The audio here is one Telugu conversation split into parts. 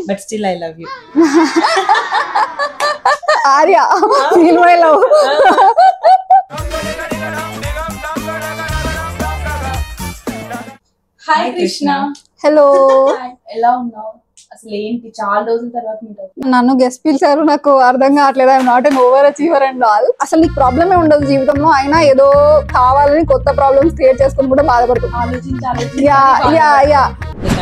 But still I love you. Arya feel my love. Hi Krishna. Hello, ఎలా ఉన్నావు? అసలు ఏంటి చాలా రోజుల తర్వాత మీట్ అవుతుంది. నన్ను గెస్ట్ పిలిచారు, నాకు అర్థం కావట్లేదు. I'm not an over achiever and all. అసలు నీకు ప్రాబ్లమే ఉండదు జీవితంలో, అయినా ఏదో కావాలని కొత్త ప్రాబ్లమ్స్ క్రియేట్ చేసుకుని కూడా బాధపడుతుంది. Yeah yeah yeah.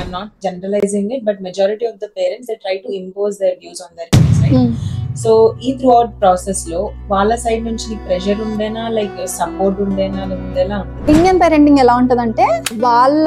I'm not generalizing it, but majority of the parents, they try to impose their views on their kids, right? So ఈ త్రూ అవుట్ ప్రాసెస్ లో వాళ్ళ సైడ్ నుంచి నీకు ప్రెషర్ ఉండేనా, లైక్ సపోర్ట్ ఉండేనా, లేకపోతే ఎలా? ఇండియన్ పేరెంటింగ్ ఎలా ఉంటదంటే, వాళ్ళ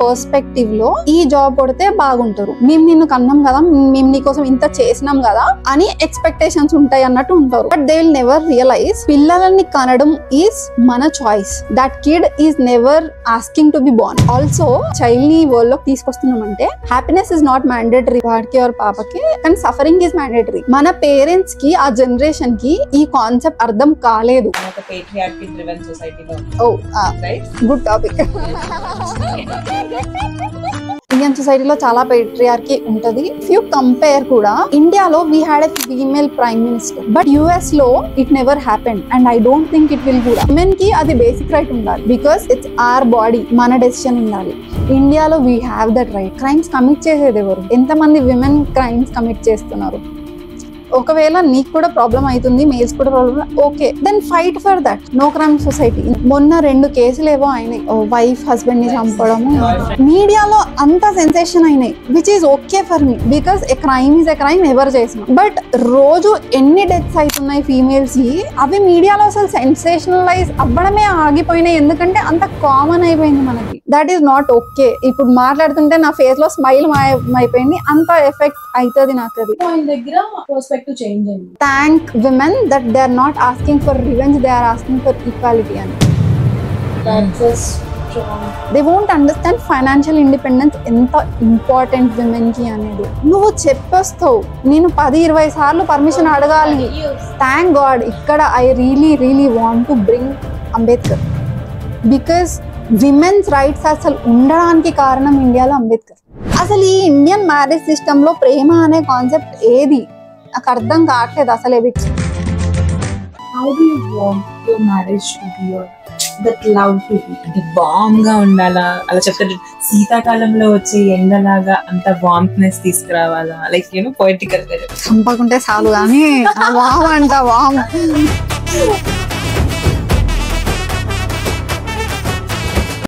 పర్స్పెక్టివ్ లో ఈ జాబ్ కొడితే బాగుంటారు, మేము నిన్ను కన్నాం కదా, మేము నీకోసం ఇంత చేసినాం కదా అని ఎక్స్పెక్టేషన్స్ ఉంటాయి అన్నట్టు ఉంటారు. But they will never realize పిల్లలని కనడం ఈజ్ మన choice. That kid is never asking to be born. Also child ని వరల్డ్ లోకి తీసుకొస్తున్నామంటే హ్యాపీనెస్ ఇస్ నాట్ మ్యాండేటరీ వాడికి ఆర్ పాపకి, కానీ సఫరింగ్ ఈజ్ మ్యాండేటరీ. మన పేరెంట్స్ కి, ఆ జనరేషన్ కి ఈ కాన్సెప్ట్ అర్థం కాలేదు. Good topic. ఇండియన్ సొసైటీలో చాలా పేట్రియార్కీ ఉంటది. ఇఫ్ యూ కంపేర్ కూడా, ఇండియాలో we had a female prime minister, but US లో it never happened and I don't think it will కూడా. విమెన్ కి అది బేసిక్ రైట్ ఉండాలి, బికాస్ ఇట్స్ ఆర్ బాడీ, మన డెసిషన్ ఉండాలి. ఇండియాలో we have that right. Crimes commit చేసేది ఎవరు? ఎంతమంది విమెన్ క్రైమ్స్ కమిట్ చేస్తున్నారు? ఒకవేళ నీకు కూడా ప్రాబ్లం అవుతుంది, మేల్స్ కూడా problem, okay, then fight for that. No crime society. మొన్న 2 కేసులు ఏవో అయినాయి, వైఫ్ హస్బెండ్ ని చంపడము, మీడియాలో అంతా సెన్సేషన్ అయినాయి, which is okay for me, because A crime is a crime, ఎవరు చేసిన. బట్ రోజు ఎన్ని డెత్స్ అవుతున్నాయి ఫీమేల్స్ కి, అవి మీడియాలో అసలు సెన్సేషనలైజ్ అవ్వడమే ఆగిపోయినాయి, ఎందుకంటే అంత కామన్ అయిపోయింది మనకి. That is not okay. ఇప్పుడు మాట్లాడుతుంటే నా ఫేస్ లో స్మైల్ అయిపోయింది, అంత ఎఫెక్ట్ అవుతుంది నాకు. అది దగ్గర పర్స్పెక్టివ్ చేంజ్ అయింది. Thank women that they are not asking for revenge, they are asking for equality అని. They won't understand financial independence ఎంత ఇంపార్టెంట్ విమెన్ కి అనేది. నువ్వు చెప్పేస్తావు, నేను 10-20 సార్లు పర్మిషన్ అడగాలి. థ్యాంక్ గాడ్ ఇక్కడ I really want to bring Ambedkar, because women's rights అసలు ఉండడానికి కారణం ఇండియాలో అంబేద్కర్. అసలు ఈ ఇండియన్ మ్యారేజ్ సిస్టమ్ లో ప్రేమ అనే కాన్సెప్ట్ ఏది నాకు అర్థం కావట్లేదు అసలు. How do you want your marriage to be, or that love to be? అంటే వామ్ గా ఉండాలా, అలా చెప్తారు శీతాకాలంలో వచ్చే ఎండలాగా అంత వామ్నెస్ తీసుకురావాలా, లైక్ యూనో పొయిటికల్ గా చంపకుంటే చాలు కానీ వామ్ అంట వామ్.